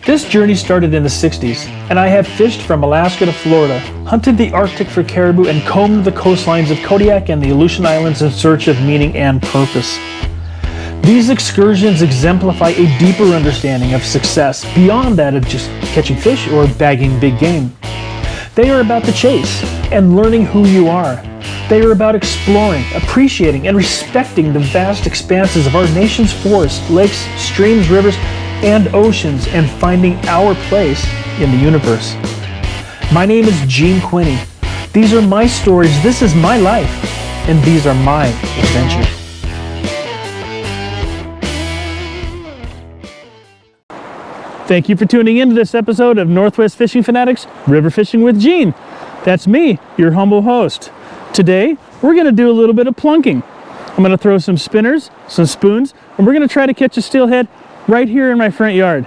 This journey started in the 60s, and I have fished from Alaska to Florida, hunted the Arctic for caribou, and combed the coastlines of Kodiak and the Aleutian Islands in search of meaning and purpose. These excursions exemplify a deeper understanding of success beyond that of just catching fish or bagging big game. They are about the chase and learning who you are. They are about exploring, appreciating, and respecting the vast expanses of our nation's forests, lakes, streams, rivers, and oceans, and finding our place in the universe. My name is Gene Quinney. These are my stories, this is my life, and these are my adventures. Thank you for tuning in to this episode of Northwest Fishing Fanatics River Fishing with Gene. That's me, your humble host. Today, we're going to do a little bit of plunking. I'm going to throw some spinners, some spoons, and we're going to try to catch a steelhead right here in my front yard.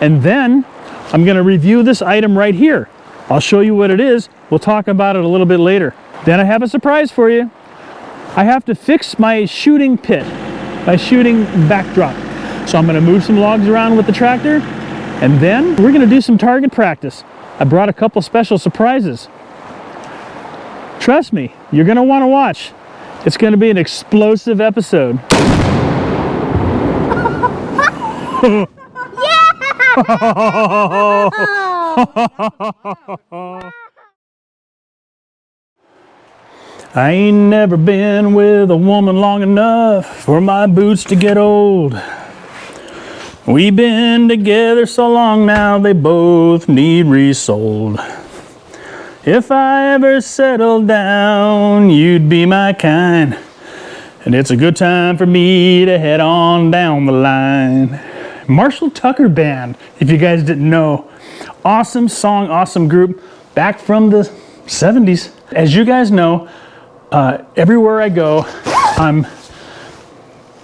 And then I'm going to review this item right here. I'll show you what it is. We'll talk about it a little bit later. Then I have a surprise for you. I have to fix my shooting pit, my shooting backdrop. So I'm going to move some logs around with the tractor, and then we're going to do some target practice. I brought a couple special surprises. Trust me, you're going to want to watch. It's going to be an explosive episode. I ain't never been with a woman long enough for my boots to get old. We've been together so long now, they both need resold. If I ever settled down, you'd be my kind. And it's a good time for me to head on down the line. Marshall Tucker Band, if you guys didn't know. Awesome song, awesome group, back from the 70s. As you guys know, everywhere I go, I'm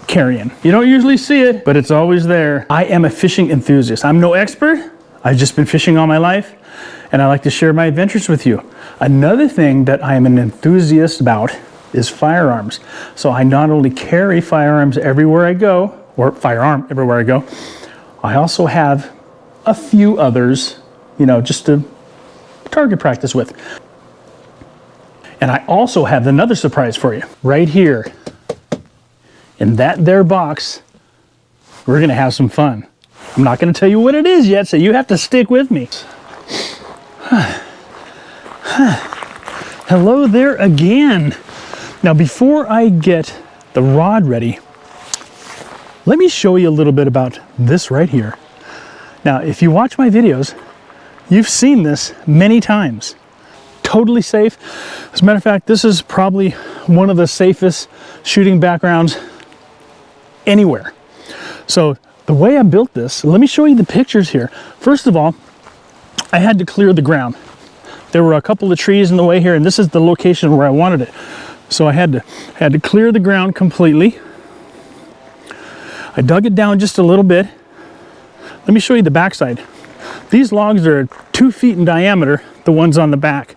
carrying. You don't usually see it, but it's always there. I am a fishing enthusiast. I'm no expert. I've just been fishing all my life, and I like to share my adventures with you. Another thing that I am an enthusiast about is firearms. So I not only carry firearms everywhere I go, or firearm everywhere I go, I also have a few others, you know, just to target practice with. And I also have another surprise for you. Right here, in that there box, we're gonna have some fun. I'm not gonna tell you what it is yet, so you have to stick with me. Hello there again. Now, before I get the rod ready, let me show you a little bit about this right here. Now, if you watch my videos, you've seen this many times. Totally safe. As a matter of fact, this is probably one of the safest shooting backgrounds anywhere. So the way I built this, let me show you the pictures here. First of all, I had to clear the ground. There were a couple of trees in the way here, and this is the location where I wanted it. So I had to clear the ground completely. I dug it down just a little bit. Let me show you the backside. These logs are 2 feet in diameter, the ones on the back.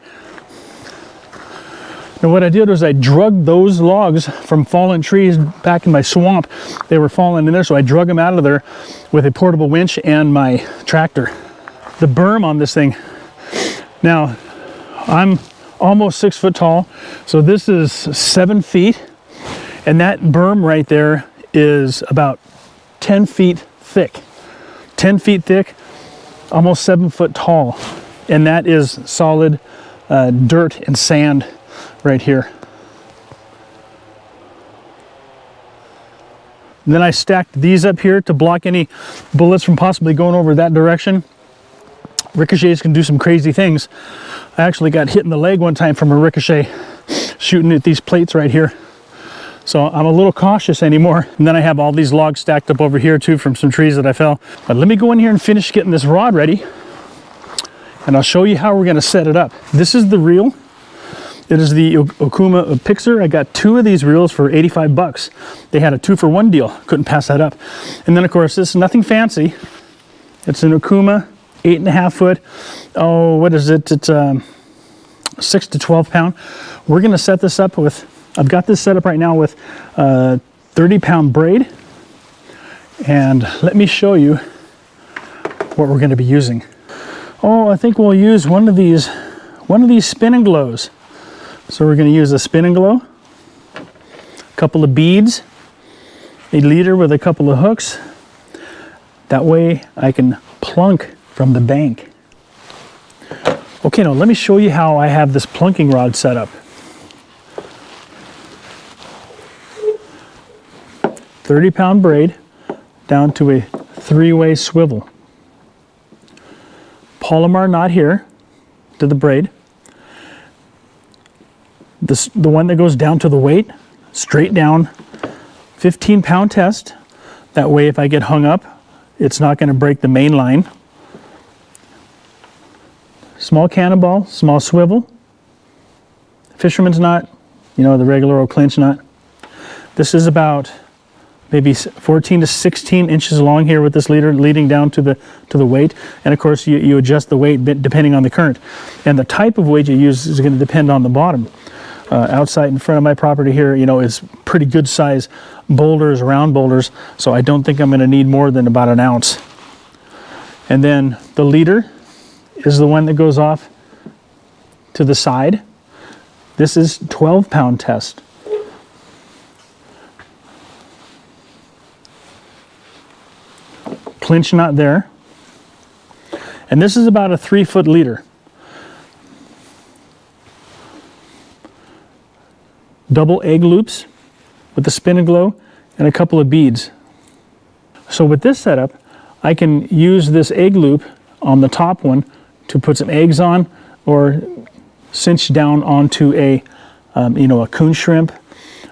Now what I did was I drug those logs from fallen trees back in my swamp. They were falling in there, so I drug them out of there with a portable winch and my tractor. The berm on this thing, now I'm almost 6 foot tall, so this is 7 feet, and that berm right there is about 10 feet thick. 10 feet thick, almost 7 foot tall, and that is solid dirt and sand right here. And then I stacked these up here to block any bullets from possibly going over that direction. Ricochets can do some crazy things. I actually got hit in the leg one time from a ricochet shooting at these plates right here. So I'm a little cautious anymore. And then I have all these logs stacked up over here too from some trees that I fell. But let me go in here and finish getting this rod ready, and I'll show you how we're gonna set it up. This is the reel. It is the Okuma Pixar. I got 2 of these reels for 85 bucks. They had a 2-for-1 deal. Couldn't pass that up. And then of course, this is nothing fancy. It's an Okuma 8.5 foot. Oh, what is it? It's 6 to 12 pound. We're gonna set this up with, I've got this set up right now with 30-pound braid. And let me show you what we're going to be using. Oh, I think we'll use one of these spin and glows. So we're going to use a spin and glow, a couple of beads, a leader with a couple of hooks. That way I can plunk from the bank. Okay, now let me show you how I have this plunking rod set up. 30-pound braid down to a 3-way swivel. Polymer knot here to the braid. The one that goes down to the weight, straight down, 15-pound test. That way if I get hung up, it's not going to break the main line. Small cannonball, small swivel, fisherman's knot, you know, the regular old clinch knot. This is about maybe 14 to 16 inches long here with this leader leading down to the weight. And of course you adjust the weight depending on the current. And the type of weight you use is going to depend on the bottom. Outside in front of my property here, you know, is pretty good size boulders, round boulders. So I don't think I'm going to need more than about an ounce. And then the leader is the one that goes off to the side. This is 12-pound test. Clinch knot there. And this is about a 3-foot leader. Double egg loops with the spin and glow and a couple of beads. So with this setup, I can use this egg loop on the top one to put some eggs on, or cinch down onto a a coon shrimp,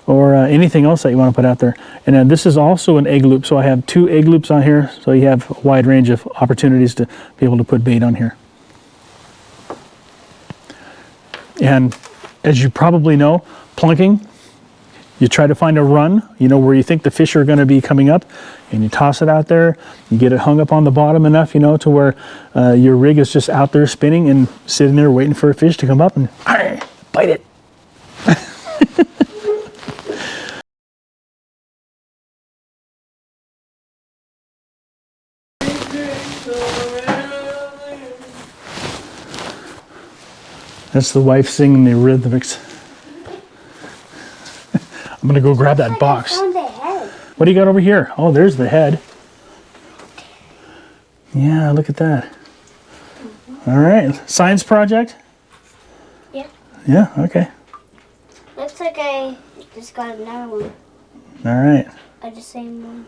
or anything else that you want to put out there. And then this is also an egg loop, so I have 2 egg loops on here, so you have a wide range of opportunities to be able to put bait on here. And as you probably know, plunking, you try to find a run, you know, where you think the fish are going to be coming up, and you toss it out there. You get it hung up on the bottom enough, you know, to where your rig is just out there spinning and sitting there waiting for a fish to come up and bite it. That's the wife singing the rhythmics. I'm gonna go grab that box. What do you got over here? Oh, there's the head. Yeah, look at that. All right, science project? Yeah. Yeah, okay. Looks like I just got another one. All right. I just same one.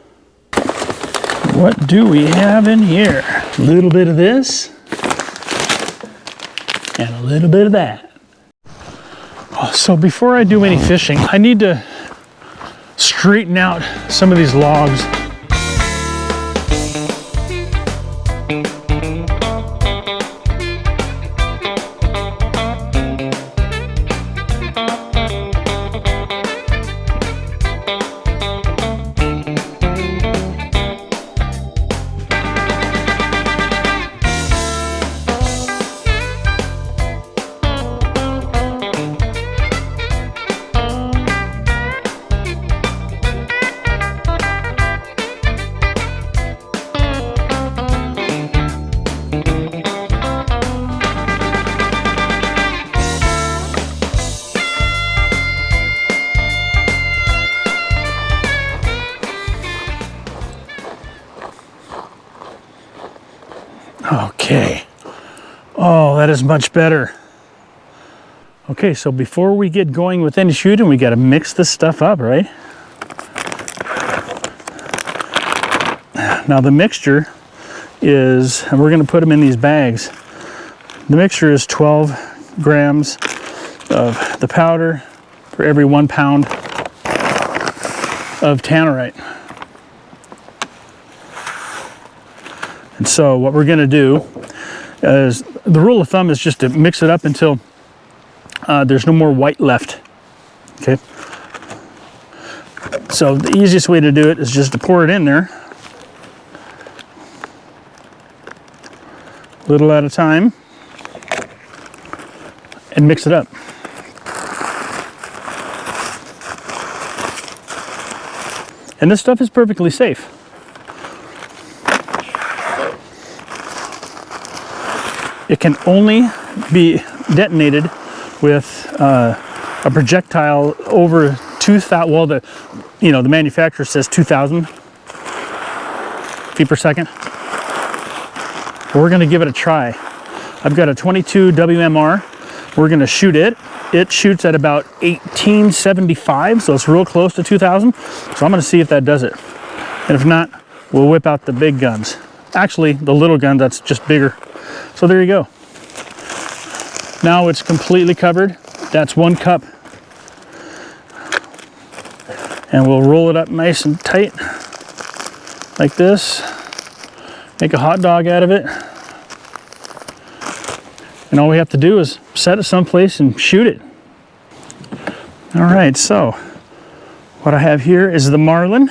What do we have in here? A little bit of this. And a little bit of that. So before I do any fishing, I need to straighten out some of these logs. Okay. Oh, that is much better. Okay, so before we get going with any shooting, we got to mix this stuff up, right? Now the mixture is, and we're going to put them in these bags. The mixture is 12 grams of the powder for every 1 pound of tannerite. And so what we're going to do is, the rule of thumb is just to mix it up until there's no more white left. Okay. So the easiest way to do it is just to pour it in there, a little at a time, and mix it up. And this stuff is perfectly safe. it can only be detonated with a projectile over 2,000. Well, the manufacturer says 2,000 feet per second. We're going to give it a try. I've got a 22 WMR. We're going to shoot it. It shoots at about 1875, so it's real close to 2,000. So I'm going to see if that does it. And if not, we'll whip out the big guns. Actually, the little gun that's just bigger. So there you go. Now it's completely covered. That's 1 cup. And we'll roll it up nice and tight, like this. Make a hot dog out of it. And all we have to do is set it someplace and shoot it. All right, so what I have here is the Marlin.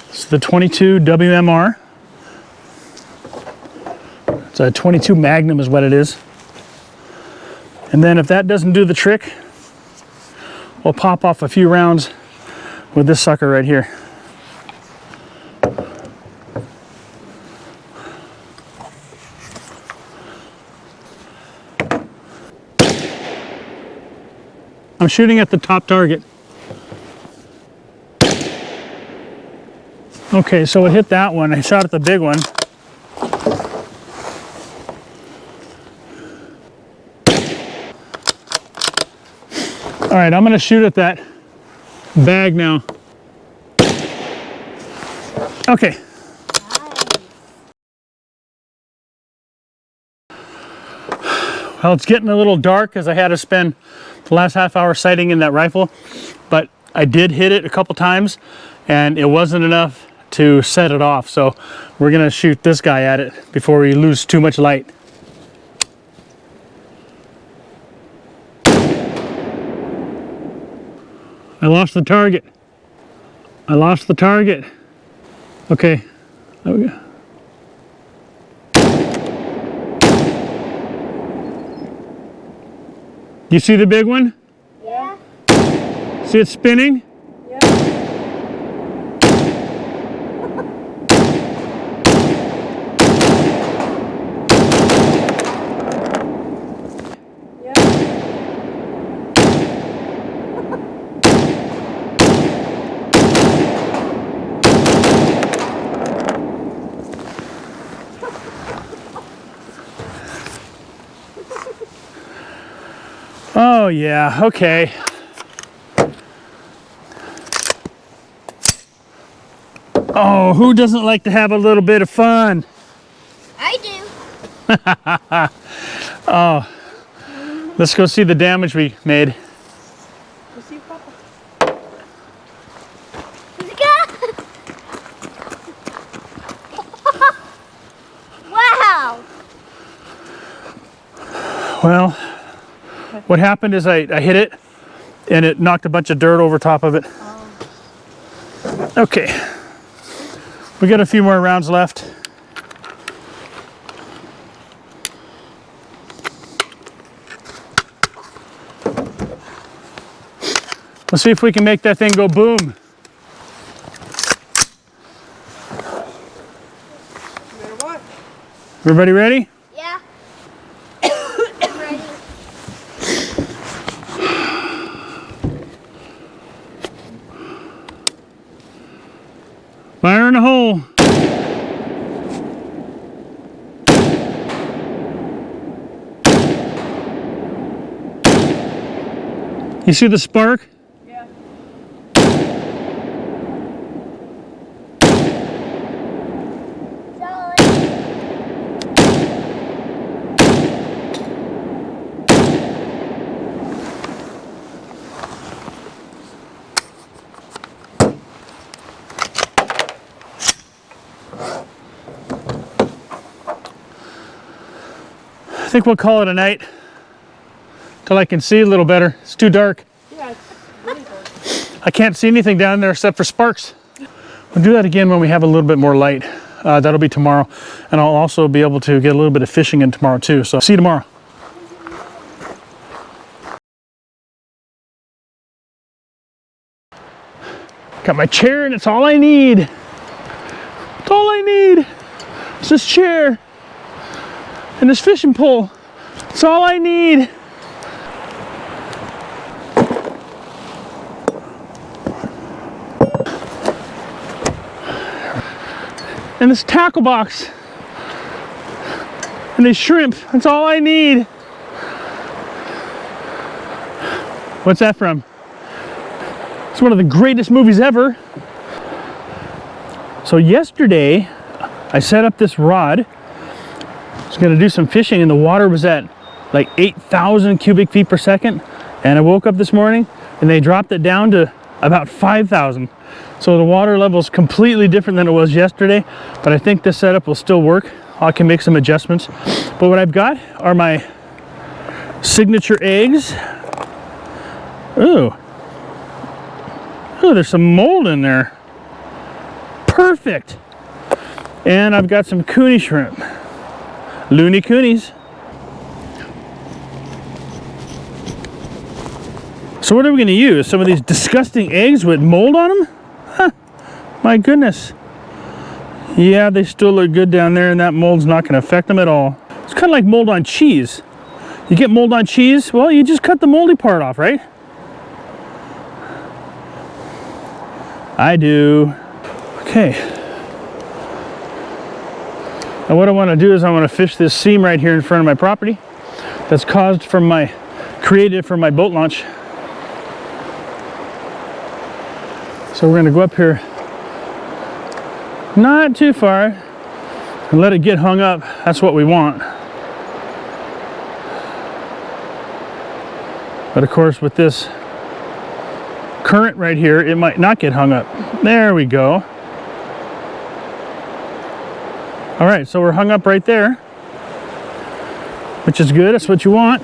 It's the 22 WMR. It's a 22 Magnum is what it is. And then if that doesn't do the trick, we'll pop off a few rounds with this sucker right here. I'm shooting at the top target. Okay, so it hit that one. I shot at the big one. All right, I'm gonna shoot at that bag now. Okay. Well, it's getting a little dark because I had to spend the last half hour sighting in that rifle, but I did hit it a couple times and it wasn't enough to set it off. So we're gonna shoot this guy at it before we lose too much light. I lost the target. I lost the target. Okay. There we go. You see the big one? Yeah. See it spinning? Yeah. Oh yeah, okay. Oh, who doesn't like to have a little bit of fun? I do. Oh, let's go see the damage we made. Wow. Well, what happened is I hit it and it knocked a bunch of dirt over top of it. Oh. Okay, we got a few more rounds left. Let's see if we can make that thing go boom. Everybody ready? Yeah. I'm ready. Fire in the hole. You see the spark? Yeah. I think we'll call it a night till I can see a little better. It's too dark. Yeah, it's really dark. I can't see anything down there except for sparks. We'll do that again when we have a little bit more light. That'll be tomorrow. And I'll also be able to get a little bit of fishing in tomorrow too. So see you tomorrow. Got my chair and it's all I need. It's all I need. It's this chair. and this fishing pole. That's all I need. And this tackle box. And these shrimp. That's all I need. What's that from? It's one of the greatest movies ever. So yesterday, I set up this rod. I was gonna do some fishing and the water was at like 8,000 cubic feet per second. And I woke up this morning and they dropped it down to about 5,000. So the water level is completely different than it was yesterday, but I think this setup will still work. I can make some adjustments. But what I've got are my signature eggs. Ooh. Ooh, there's some mold in there. Perfect. And I've got some coonie shrimp. Looney coonies. So what are we going to use? Some of these disgusting eggs with mold on them? Huh. My goodness. Yeah, they still look good down there and that mold's not going to affect them at all. It's kind of like mold on cheese. You get mold on cheese, well, you just cut the moldy part off, right? I do. Okay. Now what I want to do is I want to fish this seam right here in front of my property that's created from my boat launch. So we're going to go up here not too far and let it get hung up. That's what we want. But of course with this current right here, it might not get hung up. There we go. All right, so we're hung up right there, which is good. That's what you want.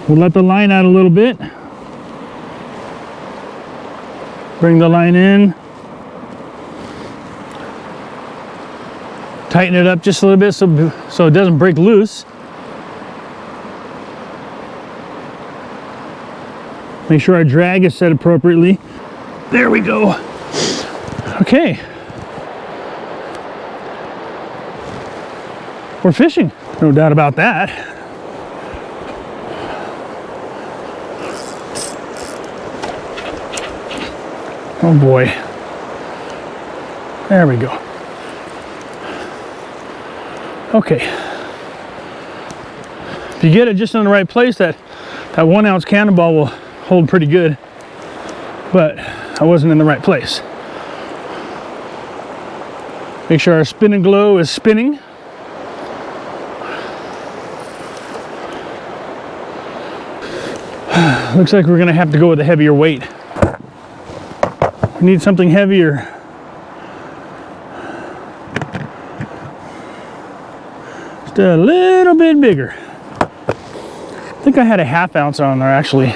We'll let the line out a little bit. Bring the line in. Tighten it up just a little bit so it doesn't break loose. Make sure our drag is set appropriately. There we go. Okay. We're fishing, no doubt about that. Oh boy. There we go. Okay. If you get it just in the right place, that 1 ounce cannonball will hold pretty good. But I wasn't in the right place. Make sure our spin and glow is spinning. Looks like we're gonna have to go with a heavier weight. We need something heavier. Just a little bit bigger. I think I had a 1/2 ounce on there actually.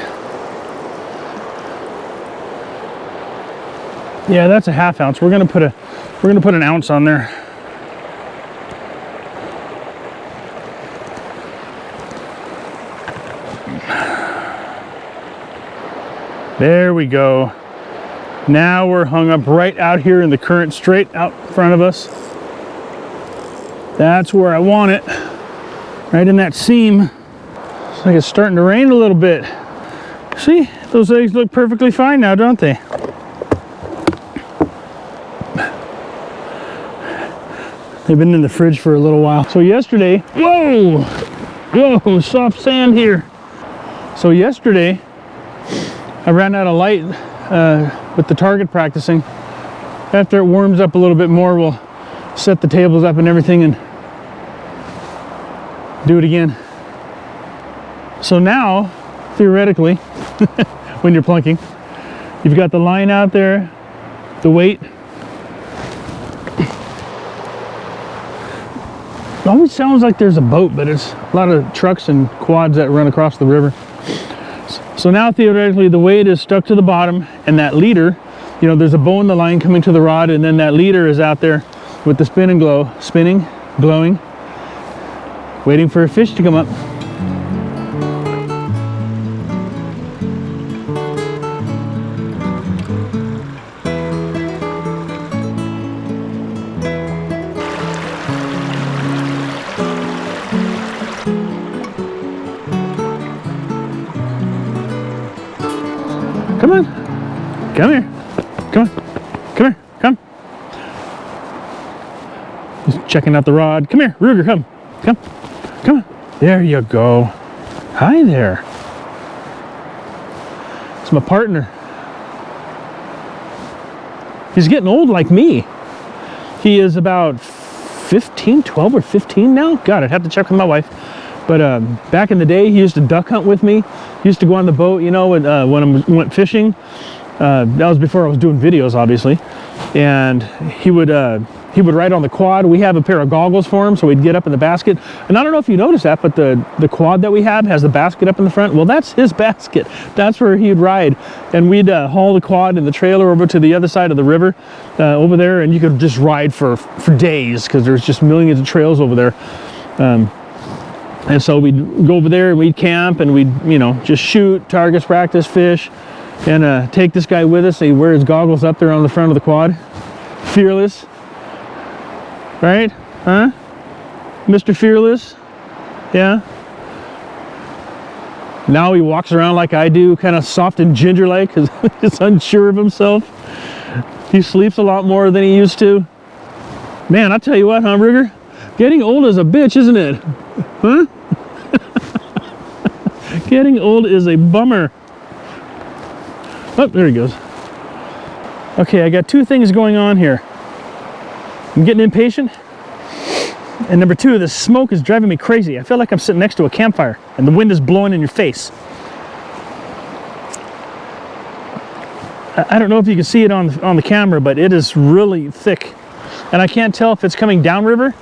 Yeah, that's a 1/2 ounce. We're gonna put an ounce on there. There we go. Now we're hung up right out here in the current straight out in front of us. That's where I want it. Right in that seam. Looks like it's starting to rain a little bit. See, those eggs look perfectly fine now, don't they? They've been in the fridge for a little while. So yesterday, whoa, soft sand here. So yesterday, I ran out of light with the target practicing. After it warms up a little bit more, we'll set the tables up and everything and do it again. So now, theoretically, when you're plunking, you've got the line out there, the weight. It always sounds like there's a boat, but it's a lot of trucks and quads that run across the river. So now theoretically the weight is stuck to the bottom and that leader, you know, there's a bow in the line coming to the rod and then that leader is out there with the spin and glow, spinning, glowing, waiting for a fish to come up. Come here. Come on. Come here. Come. He's checking out the rod. Come here, Ruger. Come. Come. Come on. There you go. Hi there. It's my partner. He's getting old like me. He is about 15, 12 or 15 now. God, I'd have to check with my wife. But back in the day, he used to duck hunt with me. He used to go on the boat, you know, when I went fishing. That was before I was doing videos, obviously. And he would ride on the quad. We have a pair of goggles for him, so we'd get up in the basket. And I don't know if you noticed that, but the quad that we have has the basket up in the front. Well, that's his basket. That's where he'd ride. And we'd haul the quad and the trailer over to the other side of the river over there, and you could just ride for days because there's just millions of trails over there. And so we'd go over there and we'd camp and we'd, you know, just shoot, targets, practice, fish, and take this guy with us. He'd wear his goggles up there on the front of the quad. Fearless. Right? Huh? Mr. Fearless? Yeah? Now he walks around like I do, kind of soft and ginger-like because he's unsure of himself. He sleeps a lot more than he used to. Man, I'll tell you what, huh, Ruger? Getting old is a bitch, isn't it? Huh? Getting old is a bummer. Oh, there he goes. Okay, I got two things going on here. I'm getting impatient. And number two, the smoke is driving me crazy. I feel like I'm sitting next to a campfire and the wind is blowing in your face. I don't know if you can see it on the camera, but it is really thick. And I can't tell if it's coming downriver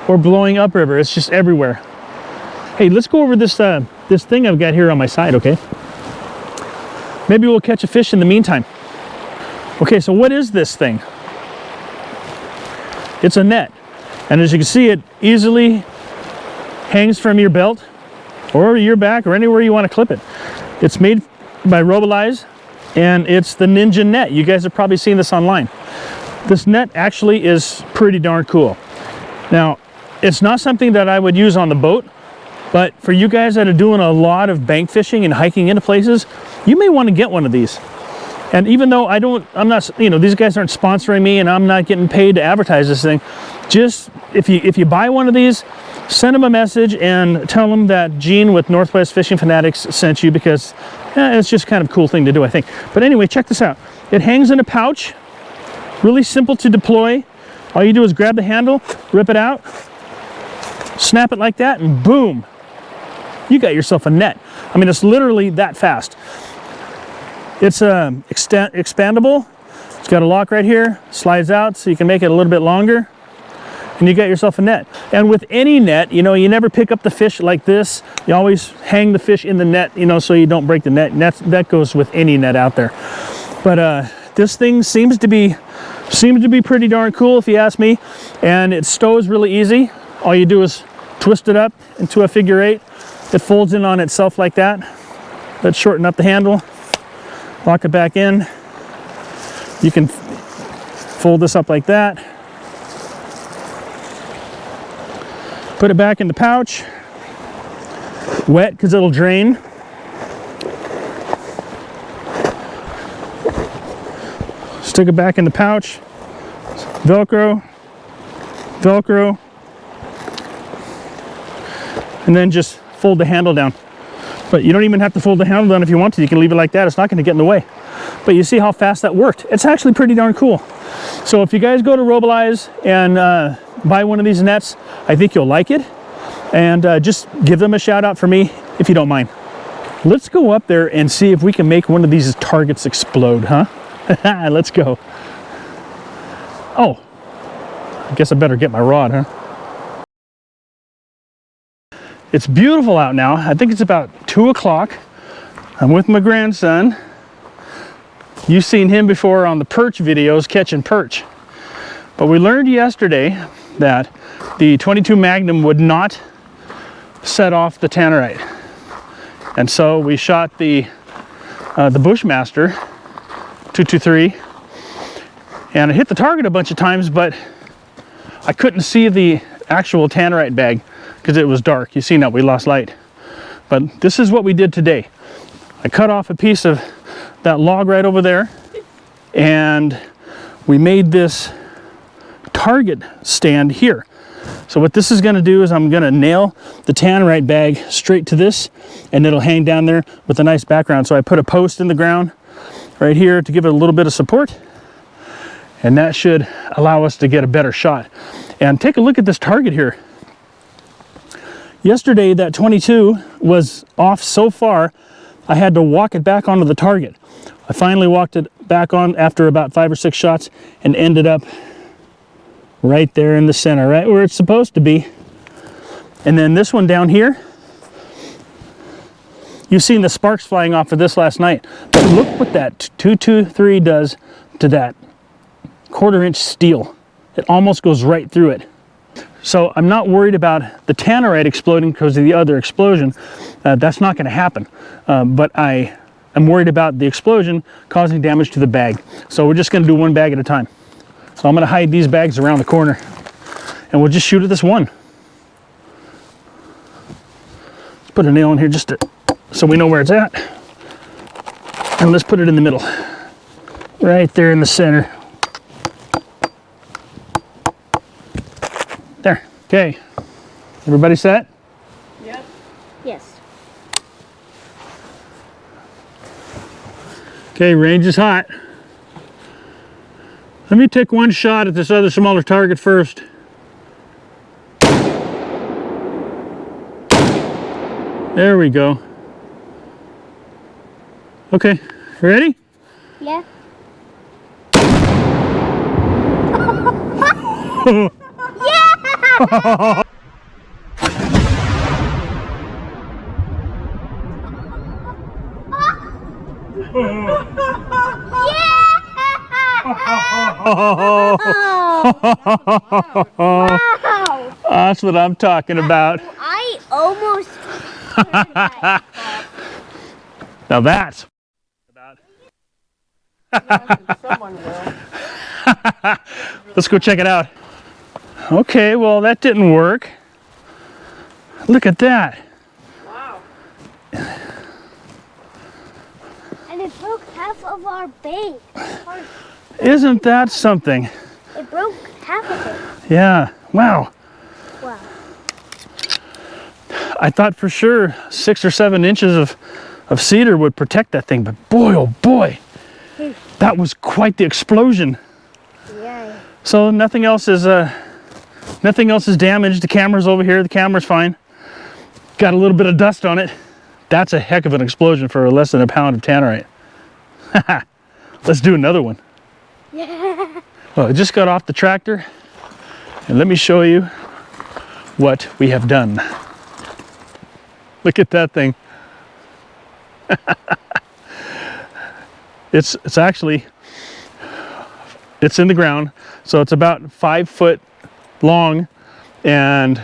or blowing upriver. It's just everywhere. Hey, let's go over this this thing I've got here on my side, okay? Maybe we'll catch a fish in the meantime. Okay, so what is this thing? It's a net. And as you can see, it easily hangs from your belt or your back or anywhere you want to clip it. It's made by Robolize, and it's the Ninja net. You guys have probably seen this online. This net actually is pretty darn cool. Now, it's not something that I would use on the boat, but for you guys that are doing a lot of bank fishing and hiking into places, you may want to get one of these. And even though I'm not, you know, these guys aren't sponsoring me and I'm not getting paid to advertise this thing, just if you buy one of these, send them a message and tell them that Gene with Northwest Fishing Fanatics sent you, because it's just kind of a cool thing to do, I think. But anyway, check this out. It hangs in a pouch, really simple to deploy. All you do is grab the handle, rip it out, snap it like that, and boom, you got yourself a net. I mean, it's literally that fast. It's expandable. It's got a lock right here, slides out so you can make it a little bit longer, and you got yourself a net. And with any net, you know, you never pick up the fish like this. You always hang the fish in the net, you know, so you don't break the net. And that goes with any net out there. But this thing seems to be pretty darn cool, if you ask me. And it stows really easy. All you do is twist it up into a figure eight. It folds in on itself like that. Let's shorten up the handle, lock it back in. You can fold this up like that. Put it back in the pouch. Wet because it'll drain. Stick it back in the pouch. Velcro, Velcro, and then just fold the handle down. But you don't even have to fold the handle down if you want to. You can leave it like that. It's not going to get in the way. But you see how fast that worked. It's actually pretty darn cool. So if you guys go to Robolize and buy one of these nets, I think you'll like it. And just give them a shout out for me if you don't mind. Let's go up there and see if we can make one of these targets explode, huh? Let's go. Oh, I guess I better get my rod, huh? It's beautiful out now. I think it's about 2 o'clock. I'm with my grandson. You've seen him before on the perch videos, catching perch. But we learned yesterday that the 22 Magnum would not set off the tannerite. And so we shot the Bushmaster 223, and I hit the target a bunch of times, but I couldn't see the actual tannerite bag because it was dark. You see now we lost light. But this is what we did today. I cut off a piece of that log right over there, and we made this target stand here. So what this is going to do is I'm going to nail the tannerite bag straight to this, and it'll hang down there with a nice background. So I put a post in the ground right here to give it a little bit of support, and that should allow us to get a better shot. And take a look at this target here. Yesterday that 22 was off so far I had to walk it back onto the target. I finally walked it back on after about 5 or 6 shots and ended up right there in the center, right where it's supposed to be. And then this one down here, you've seen the sparks flying off of this last night, but look what that 223 does to that 1/4 inch steel. It almost goes right through it. So I'm not worried about the tannerite exploding because of the other explosion. That's not going to happen. But I am worried about the explosion causing damage to the bag. So we're just going to do one bag at a time. So I'm going to hide these bags around the corner, and we'll just shoot at this one. Let's put a nail in here just so we know where it's at. And let's put it in the middle. Right there in the center. There. Okay. Everybody set? Yep. Yes. Okay, range is hot. Let me take one shot at this other smaller target first. There we go. Okay, ready? Yeah. Yeah! Wow! That's what I'm talking about. I almost heard that. Now that's Someone will. let's go check it out. Okay, well that didn't work. Look at that. Wow. And it broke half of our bait. Isn't that something? It broke half of it. Yeah, wow. Wow. I thought for sure 6 or 7 inches of cedar would protect that thing, but boy, oh boy, that was quite the explosion. Yeah. So nothing else is damaged. The camera's over here. The camera's fine. Got a little bit of dust on it. That's a heck of an explosion for less than a pound of tannerite. Let's do another one. Yeah. Well, I just got off the tractor, and let me show you what we have done. Look at that thing. It's in the ground, so it's about 5 foot long and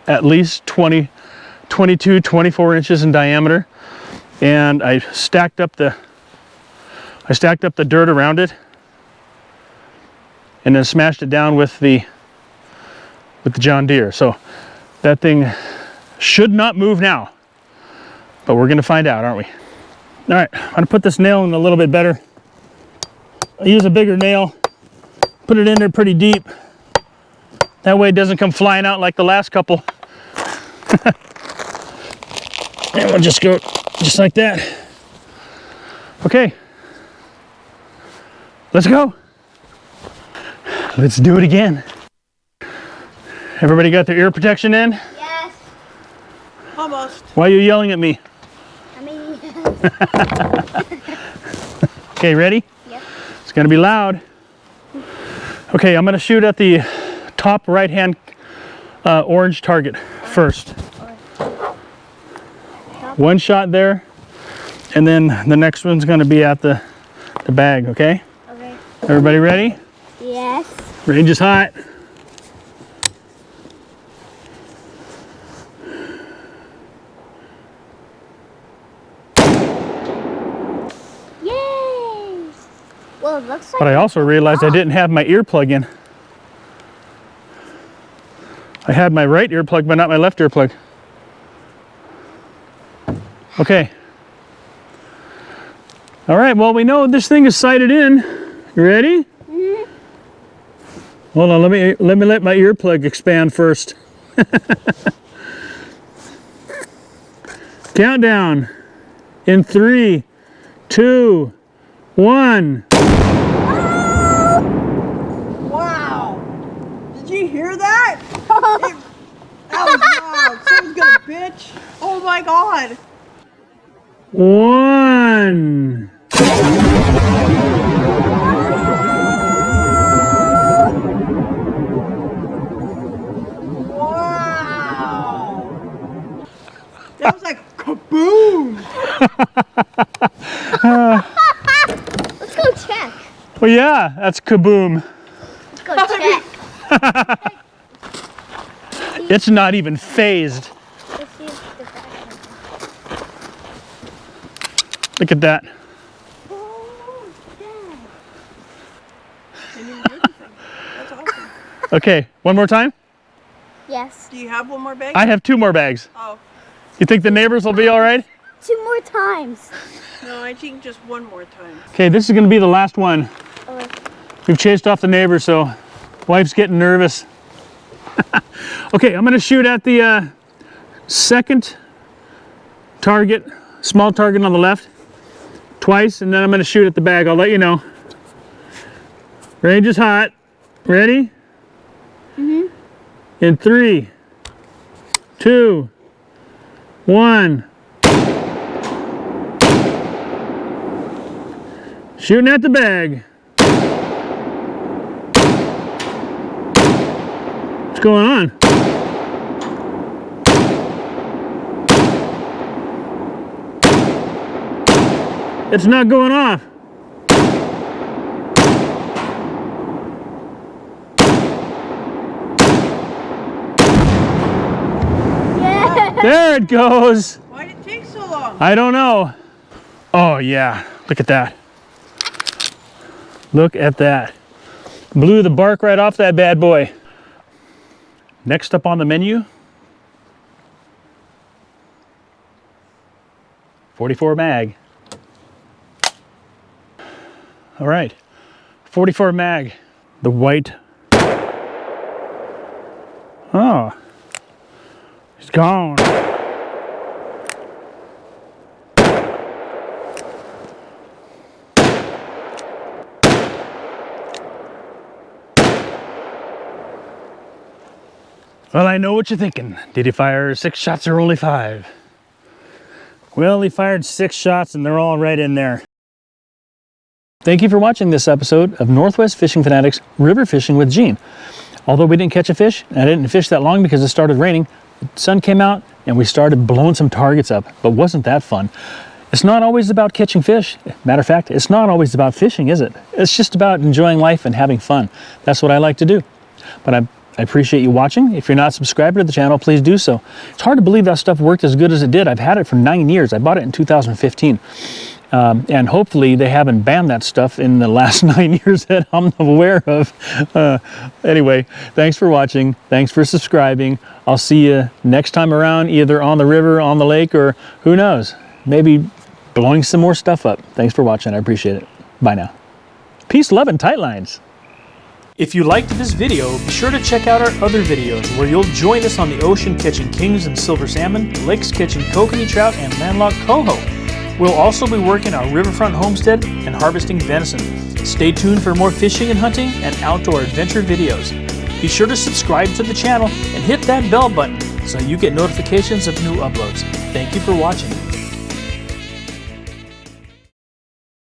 at least 22, 24 inches in diameter. And I stacked up the dirt around it, and then smashed it down with the John Deere. So that thing should not move now, but we're going to find out, aren't we? All right, I'm going to put this nail in a little bit better. I use a bigger nail, put it in there pretty deep. That way it doesn't come flying out like the last couple. And we'll just go just like that. Okay, let's go. Let's do it again. Everybody got their ear protection in? Yes. Almost. Why are you yelling at me? I mean, Okay, ready? yep. It's gonna be loud. Okay, I'm gonna shoot at the top right-hand orange target first. One shot there, and then the next one's gonna be at the bag, okay? Okay. Everybody ready? Yes. Range is hot. Yay! Well, it looks like. But I also realized I didn't have my earplug in. I had my right earplug, but not my left earplug. Okay. All right, well, we know this thing is sighted in. You ready? Mhm. Hold on, let me let my earplug expand first. Countdown. In 3, 2, 1. Wow. Did you hear that? That was loud. Someone's gonna bitch. Oh my god. 1. Wow. That was like kaboom. Let's go check. Well, yeah, that's kaboom. Let's go check. It's not even phased. Let's see if the back. Look at that. Oh, Dad. Didn't even do anything. That's awesome. Okay, one more time. Yes. Do you have one more bag? I have 2 more bags. Oh. You think the neighbors will be all right? 2 more times. No, I think just one more time. Okay, this is gonna be the last one. Oh, We've chased off the neighbors, so wife's getting nervous. Okay, I'm gonna shoot at the second target, small target on the left, twice, and then I'm gonna shoot at the bag. I'll let you know. Range is hot. Ready? Mhm. In 3, 2, 1. Shooting at the bag. What's going on? It's not going off. Yeah. There it goes. Why did it take so long? I don't know. Oh yeah, look at that. Look at that. Blew the bark right off that bad boy. Next up on the menu, 44 mag. All right, 44 mag. The white. Oh, he's gone. Well, I know what you're thinking. Did he fire 6 shots or only 5? Well, he fired 6 shots and they're all right in there. Thank you for watching this episode of Northwest Fishing Fanatics River Fishing with Gene. Although we didn't catch a fish, and I didn't fish that long because it started raining, the sun came out and we started blowing some targets up, but wasn't that fun? It's not always about catching fish. Matter of fact, it's not always about fishing, is it? It's just about enjoying life and having fun. That's what I like to do. But I appreciate you watching. If you're not subscribed to the channel, please do so. It's hard to believe that stuff worked as good as it did. I've had it for 9 years. I bought it in 2015. And hopefully they haven't banned that stuff in the last 9 years that I'm aware of. Anyway, thanks for watching. Thanks for subscribing. I'll see you next time around, either on the river, on the lake, or who knows, maybe blowing some more stuff up. Thanks for watching. I appreciate it. Bye now. Peace, love, and tight lines. If you liked this video, be sure to check out our other videos where you'll join us on the ocean catching kings and silver salmon, lakes catching kokanee trout and landlocked coho. We'll also be working our riverfront homestead and harvesting venison. Stay tuned for more fishing and hunting and outdoor adventure videos. Be sure to subscribe to the channel and hit that bell button so you get notifications of new uploads. Thank you for watching.